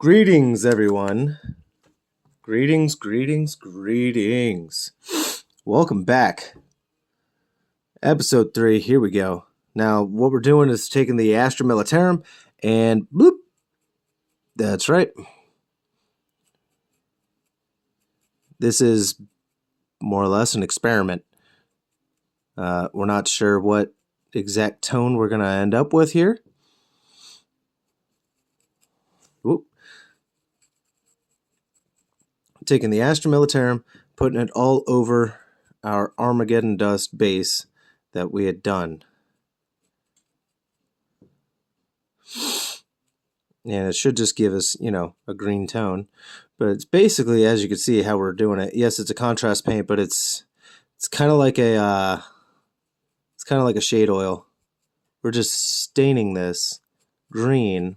Greetings, everyone. Greetings. Welcome back. Episode 3, here we go. Now, what we're doing is taking the Astra Militarum and bloop. That's right. This is more or less an experiment. We're not sure what exact tone we're going to end up with here. Whoop. Taking the Astra Militarum, putting it all over our Armageddon Dust base that we had done. And it should just give us, a green tone. But it's basically, as you can see, how we're doing it. Yes, it's a contrast paint, but it's kind of like a shade oil. We're just staining this green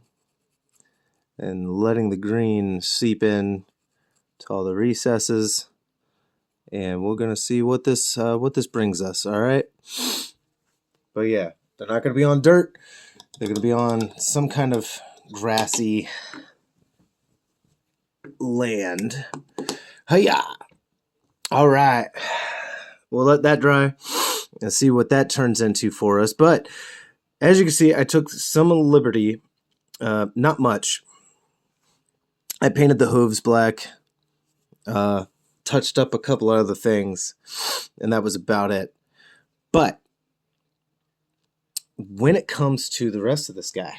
and letting the green seep in to all the recesses. And we're gonna see what this brings us. All right. But yeah, they're not gonna be on dirt. They're gonna be on some kind of grassy land. Hiya! All right. We'll let that dry and see what that turns into for us. But as you can see, I took some liberty, not much. I painted the hooves black, touched up a couple other things, and that was about it. But when it comes to the rest of this guy,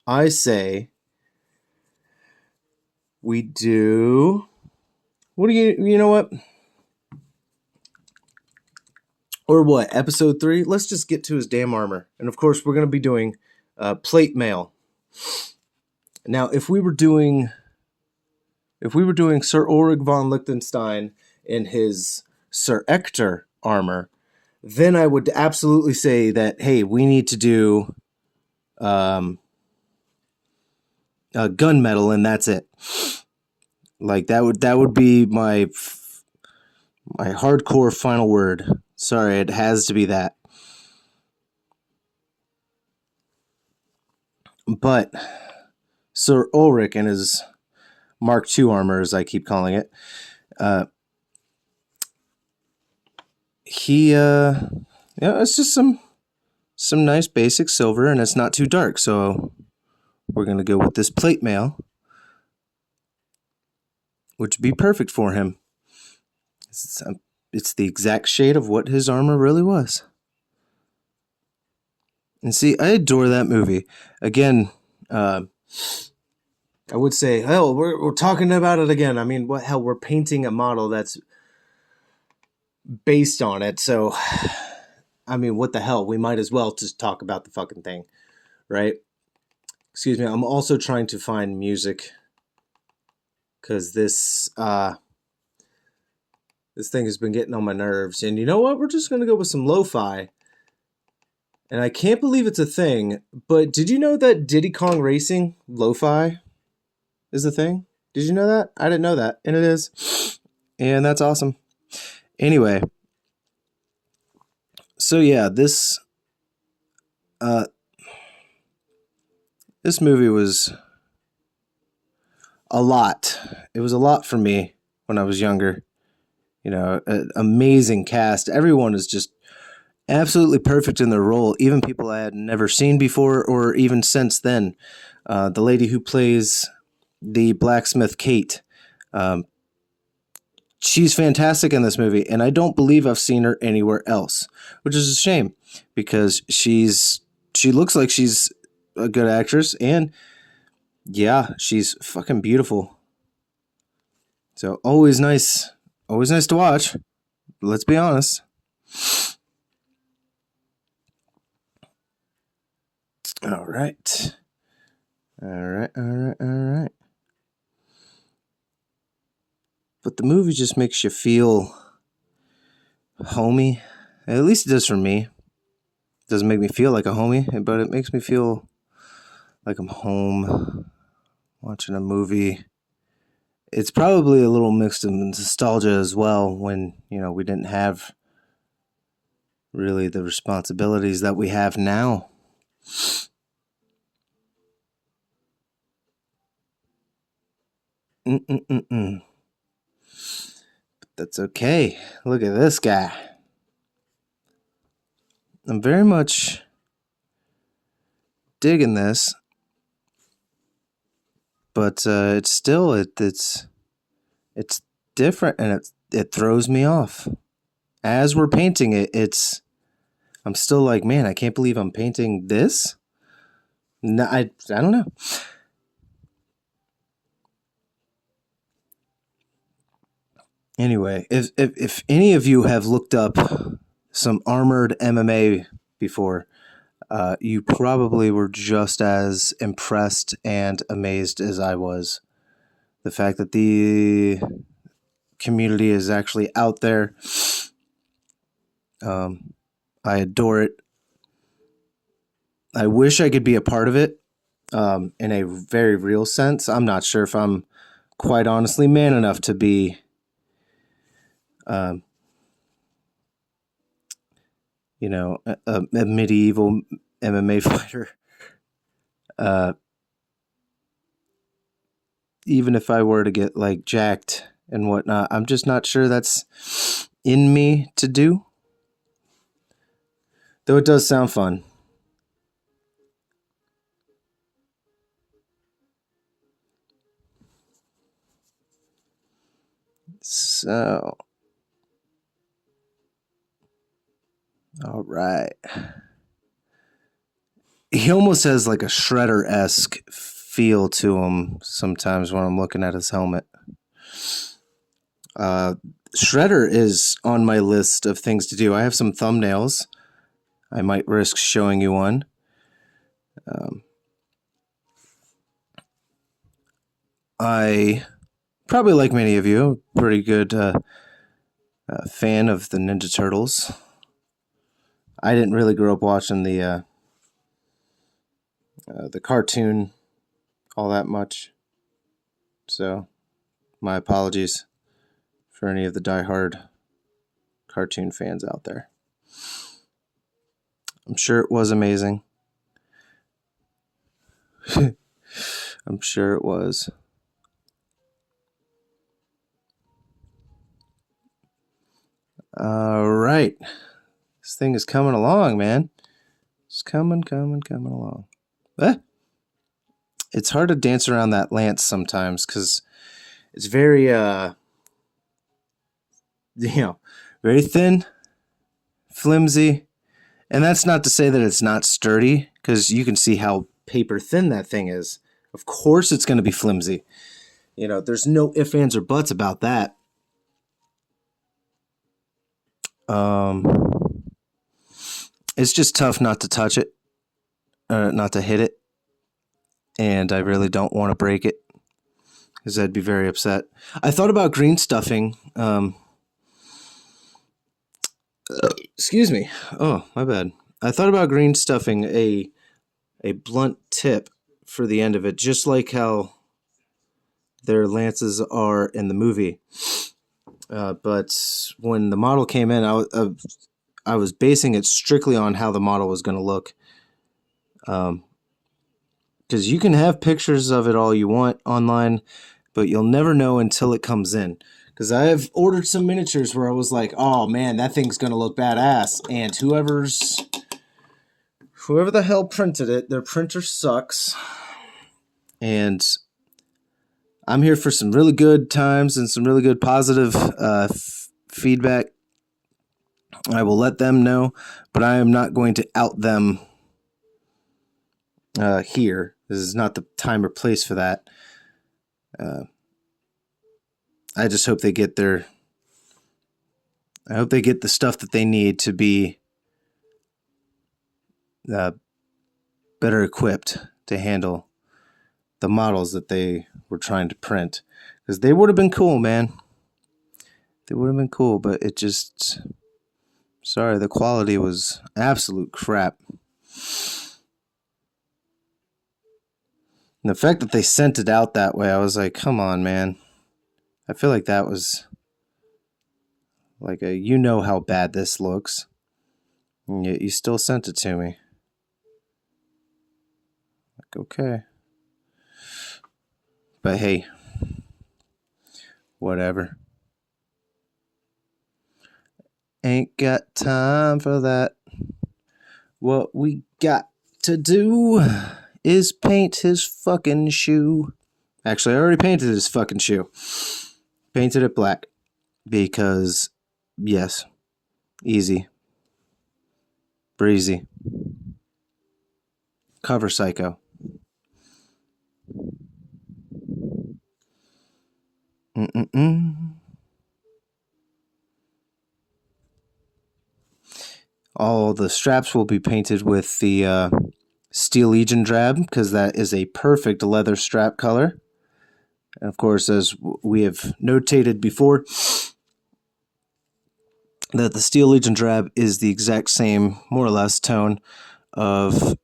I say we do... you know what? Or what? Episode 3? Let's just get to his damn armor. And of course, we're going to be doing plate mail. Now, if we were doing Sir Ulrich von Liechtenstein in his Sir Ector armor, then I would absolutely say that, hey, we need to do gunmetal, and that's it. Like that would be my hardcore final word. Sorry, it has to be that. But Sir Ulrich and his Mark II armor, as I keep calling it, it's just some nice basic silver, and it's not too dark, so we're gonna go with this plate mail, which would be perfect for him. It's the exact shade of what his armor really was. And see, I adore that movie. Again, I would say, hell, we're talking about it again. I mean, what hell, we're painting a model that's based on it. So, I mean, what the hell? We might as well just talk about the fucking thing, right? Excuse me. I'm also trying to find music because this thing has been getting on my nerves. And you know what? We're just going to go with some lo-fi. And I can't believe it's a thing, but did you know that Diddy Kong Racing lo-fi is a thing? Did you know that? I didn't know that, and it is. And that's awesome. Anyway, so yeah, this movie was a lot. It was a lot for me when I was younger. An amazing cast. Everyone is just absolutely perfect in their role. Even people I had never seen before or even since then. The lady who plays the blacksmith, Kate, she's fantastic in this movie, and I don't believe I've seen her anywhere else, which is a shame because she looks like she's a good actress, and yeah, she's fucking beautiful. So always nice to watch. Let's be honest. All right. But the movie just makes you feel homey. At least it does for me. It doesn't make me feel like a homie, but it makes me feel like I'm home watching a movie. It's probably a little mixed in nostalgia as well when, we didn't have really the responsibilities that we have now. Mm-mm-mm-mm. That's okay. Look at this guy. I'm very much digging this, but it's still it's different, and it throws me off. As we're painting it, I'm still like, man, I can't believe I'm painting this. No, I don't know. Anyway, if any of you have looked up some armored MMA before, you probably were just as impressed and amazed as I was. The fact that the community is actually out there. I adore it. I wish I could be a part of it in a very real sense. I'm not sure if I'm quite honestly man enough to be, um, a medieval MMA fighter. Uh, Even if I were to get like jacked and whatnot, I'm just not sure that's in me to do. Though it does sound fun. So, all right. He almost has like a Shredder-esque feel to him sometimes when I'm looking at his helmet. Shredder is on my list of things to do. I have some thumbnails. I might risk showing you one. I probably, like many of you, pretty good fan of the Ninja Turtles. I didn't really grow up watching the cartoon all that much, so my apologies for any of the diehard cartoon fans out there. I'm sure it was amazing. I'm sure it was. All right. This thing is coming along, man. It's coming along. It's hard to dance around that lance sometimes because it's very, very thin, flimsy. And that's not to say that it's not sturdy, because you can see how paper thin that thing is. Of course it's going to be flimsy. There's no ifs, ands, or buts about that. It's just tough not to touch it, not to hit it. And I really don't want to break it, because I'd be very upset. I thought about green stuffing. Excuse me. Oh, my bad. I thought about green stuffing a blunt tip for the end of it, just like how their lances are in the movie. But when the model came in, I was basing it strictly on how the model was going to look. Because you can have pictures of it all you want online, but you'll never know until it comes in. Because I have ordered some miniatures where I was like, oh man, that thing's going to look badass. And whoever the hell printed it, their printer sucks. And I'm here for some really good times and some really good positive feedback. I will let them know, but I am not going to out them here. This is not the time or place for that. I just hope they get the stuff that they need to be better equipped to handle the models that they were trying to print. Because they would have been cool, man. They would have been cool, but it just... Sorry, the quality was absolute crap. And the fact that they sent it out that way, I was like, come on, man. I feel like that was like you know how bad this looks. And yet you still sent it to me. Like, okay. But hey, Whatever. Ain't got time for that. What we got to do is paint his fucking shoe. Actually, I already painted his fucking shoe. Painted it black. Because, yes, easy. Breezy. Cover psycho. All the straps will be painted with the Steel Legion drab, because that is a perfect leather strap color. And of course, as we have notated before, that the Steel Legion drab is the exact same, more or less, tone of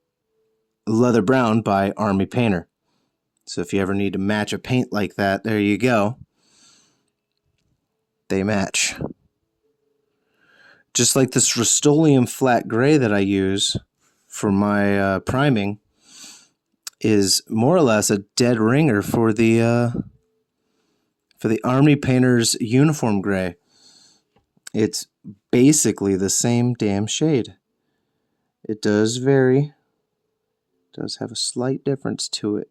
leather brown by Army Painter. So if you ever need to match a paint like that, there you go. They match. Just like this Rust-Oleum flat gray that I use for my priming is more or less a dead ringer for the Army Painter's uniform gray. It's basically the same damn shade. It does vary. It does have a slight difference to it.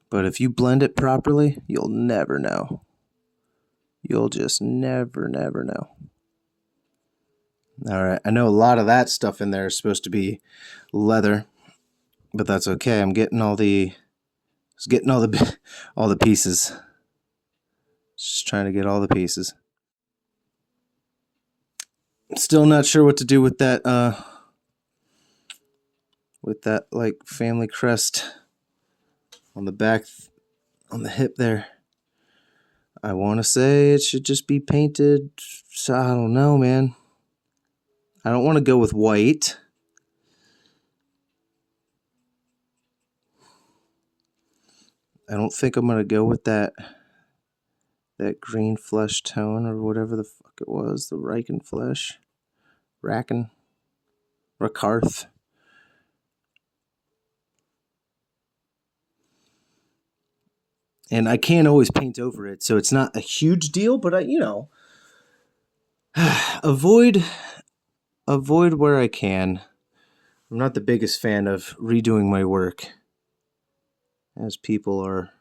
But if you blend it properly, you'll never know. You'll just never know. All right, I know a lot of that stuff in there is supposed to be leather, but that's okay. I'm getting all the pieces. Just trying to get all the pieces. Still not sure what to do with that like family crest on the back, on the hip there. I want to say it should just be painted. So I don't know, man. I don't want to go with white. I don't think I'm going to go with that green flesh tone or whatever the fuck it was. The Riken flesh. Rakarth. And I can't always paint over it, so it's not a huge deal, but avoid where I can. I'm not the biggest fan of redoing my work, as people are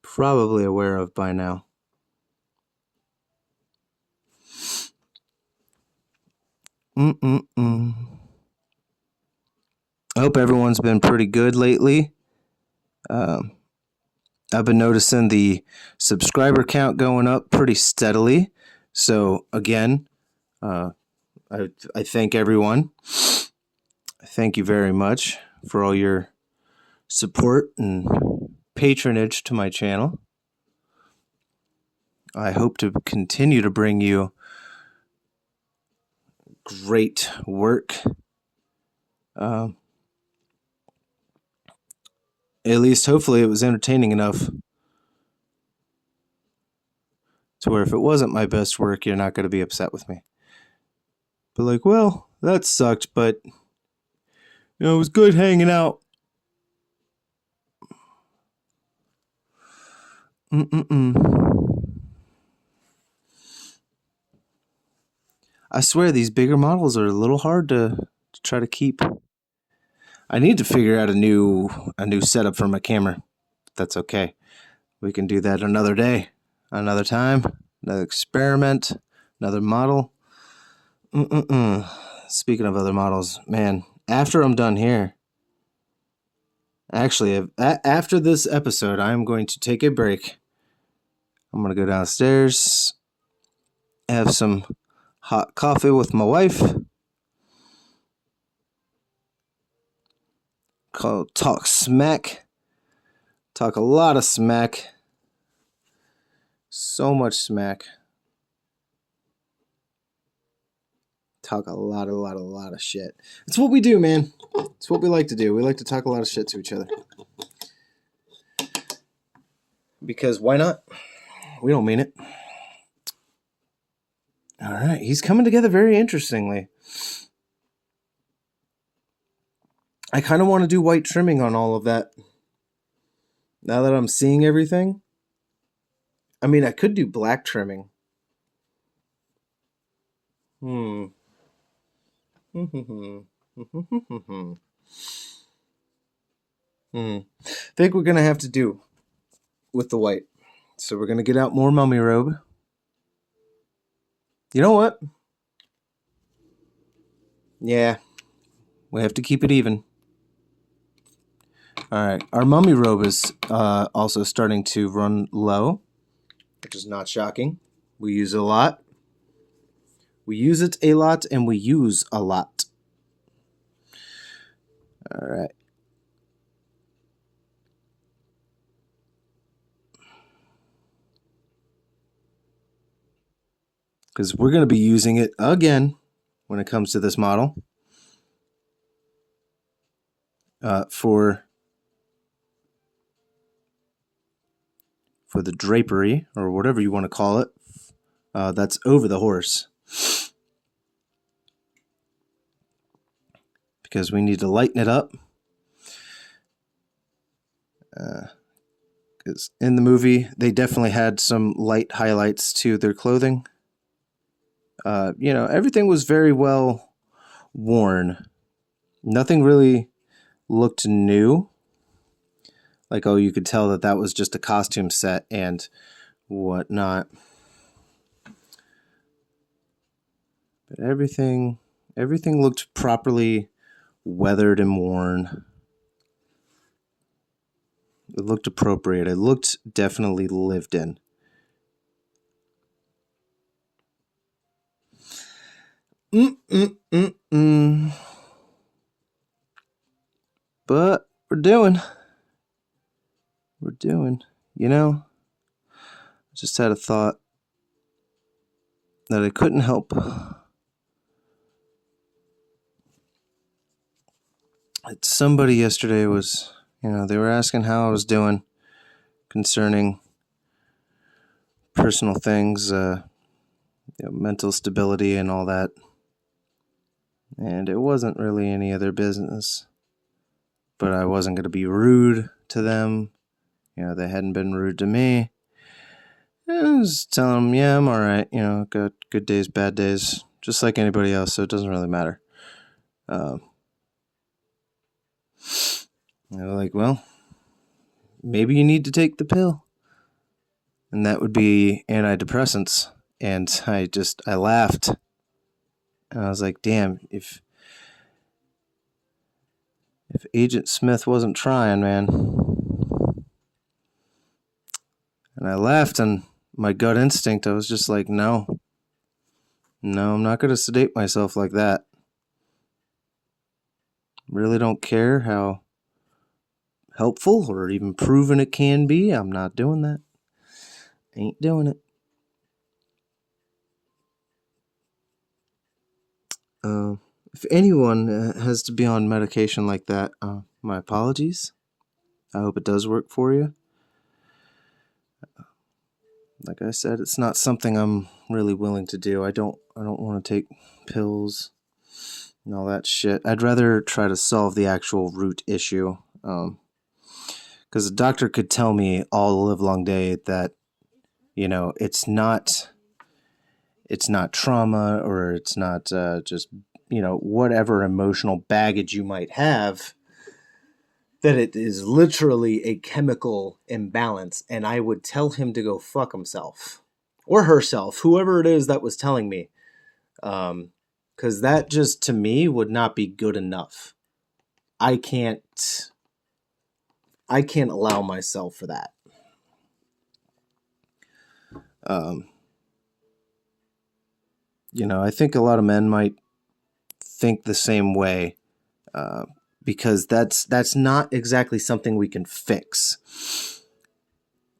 probably aware of by now. I hope everyone's been pretty good lately. I've been noticing the subscriber count going up pretty steadily. So again, I thank everyone. Thank you very much for all your support and patronage to my channel. I hope to continue to bring you great work. At least hopefully it was entertaining enough to where if it wasn't my best work, you're not going to be upset with me. But like, well, that sucked, but it was good hanging out. I swear these bigger models are a little hard to try to keep. I need to figure out a new setup for my camera. That's okay. We can do that another day, another time, another experiment, another model. Speaking of other models, man, after I'm done here, actually, after this episode, I'm going to take a break. I'm going to go downstairs, have some hot coffee with my wife, talk smack, talk a lot of smack, so much smack, talk a lot of shit. It's what we do, man. It's what we like to do. We like to talk a lot of shit to each other. Because why not? We don't mean it. All right, he's coming together very interestingly. I kind of want to do white trimming on all of that. Now that I'm seeing everything, I mean, I could do black trimming. Hmm. Hmm. I think we're going to have to do with the white. So we're going to get out more mummy robe. You know what? Yeah, we have to keep it even. All right, our mummy robe is also starting to run low, which is not shocking. We use it a lot. We use it a lot, and we use a lot. All right. Because we're going to be using it again when it comes to this model for the drapery, or whatever you want to call it, that's over the horse. Because we need to lighten it up. Because in the movie, they definitely had some light highlights to their clothing. Everything was very well worn. Nothing really looked new. Like, oh, you could tell that was just a costume set and whatnot. But everything looked properly weathered and worn. It looked appropriate. It looked definitely lived in. But we're doing. I just had a thought that I couldn't help. Somebody yesterday was, they were asking how I was doing concerning personal things, mental stability and all that. And it wasn't really any of their business. But I wasn't going to be rude to them. They hadn't been rude to me. I was telling them, yeah, I'm all right. Got good days, bad days, just like anybody else, so it doesn't really matter. They're like, well, maybe you need to take the pill. And that would be antidepressants. And I laughed. And I was like, damn, if Agent Smith wasn't trying, man. And I laughed, and my gut instinct, I was just like, no, I'm not going to sedate myself like that. Really don't care how helpful or even proven it can be. I'm not doing that. Ain't doing it. If anyone has to be on medication like that, my apologies. I hope it does work for you. Like I said, it's not something I'm really willing to do. I don't want to take pills and all that shit. I'd rather try to solve the actual root issue. Because the doctor could tell me all the livelong day that, it's not trauma, or it's not just, whatever emotional baggage you might have, that it is literally a chemical imbalance, and I would tell him to go fuck himself. Or herself, whoever it is that was telling me. Because that just, to me, would not be good enough. I can't allow myself for that. I think a lot of men might think the same way, because that's not exactly something we can fix.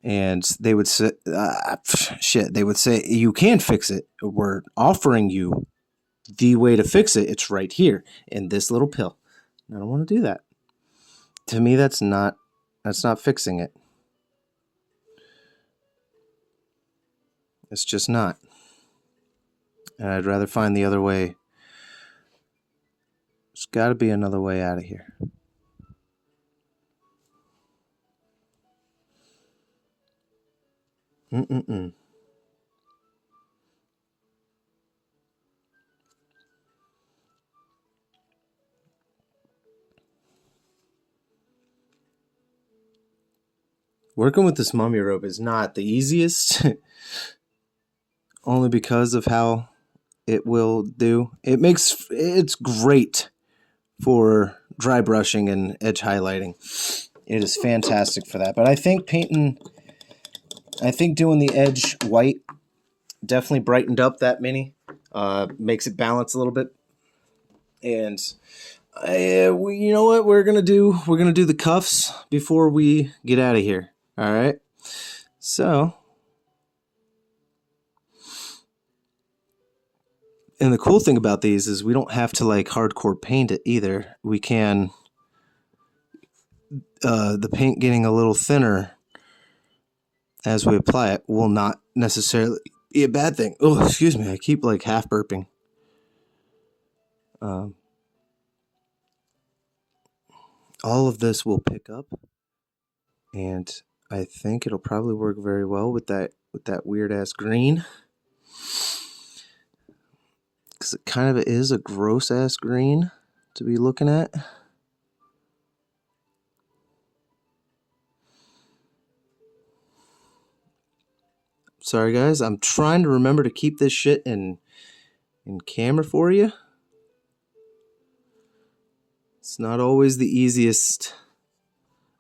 And they would say, they would say, you can fix it. We're offering you the way to fix it. It's right here in this little pill. I don't want to do that. To me, that's not fixing it. It's just not. And I'd rather find the other way. There's got to be another way out of here. Mm-mm-mm. Working with this mummy rope is not the easiest, only because of how it will do. It's great for dry brushing and edge highlighting. It is fantastic for that. But I think doing the edge white definitely brightened up that mini. Makes it balance a little bit. And you know what we're gonna do? We're gonna do the cuffs before we get out of here. All right. So, and the cool thing about these is we don't have to like hardcore paint it either. We can, the paint getting a little thinner as we apply it will not necessarily be a bad thing. Oh, excuse me. I keep like half burping. All of this will pick up, and I think it'll probably work very well with that weird ass green. Because it kind of is a gross ass green to be looking at. Sorry guys, I'm trying to remember to keep this shit in camera for you. It's not always the easiest.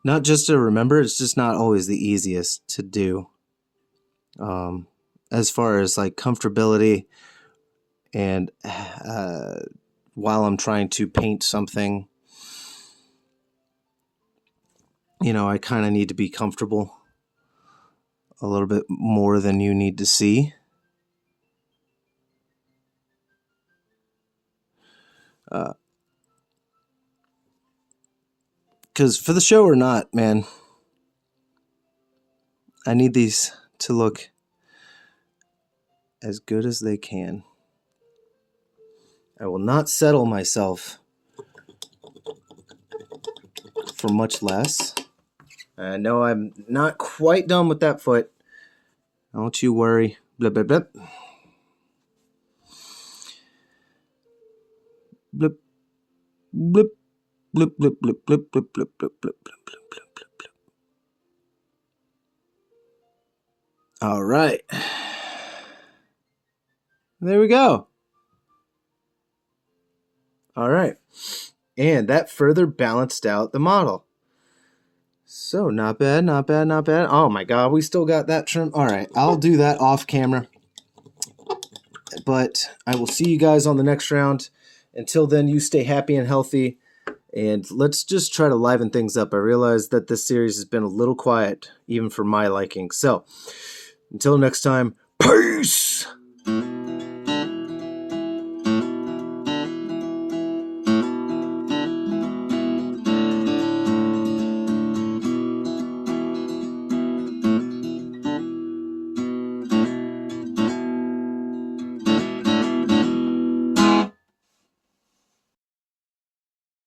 Not just to remember, it's just not always the easiest to do. As far as like comfortability and while I'm trying to paint something, you know, I kind of need to be comfortable a little bit more than you need to see. Because for the show or not, man, I need these to look as good as they can. I will not settle myself for much less. I know I'm not quite done with that foot. Don't you worry. Blip, blip, blip. Blip, blip, blip, blip, blip, blip, blip, blip, blip, blip, blip, blip, blip, blip, blip. All right. There we go. All right. And that further balanced out the model. So not bad, not bad, not bad. Oh my God, we still got that trim. All right, I'll do that off camera. But I will see you guys on the next round. Until then, you stay happy and healthy. And let's just try to liven things up. I realize that this series has been a little quiet, even for my liking. So, until next time, peace!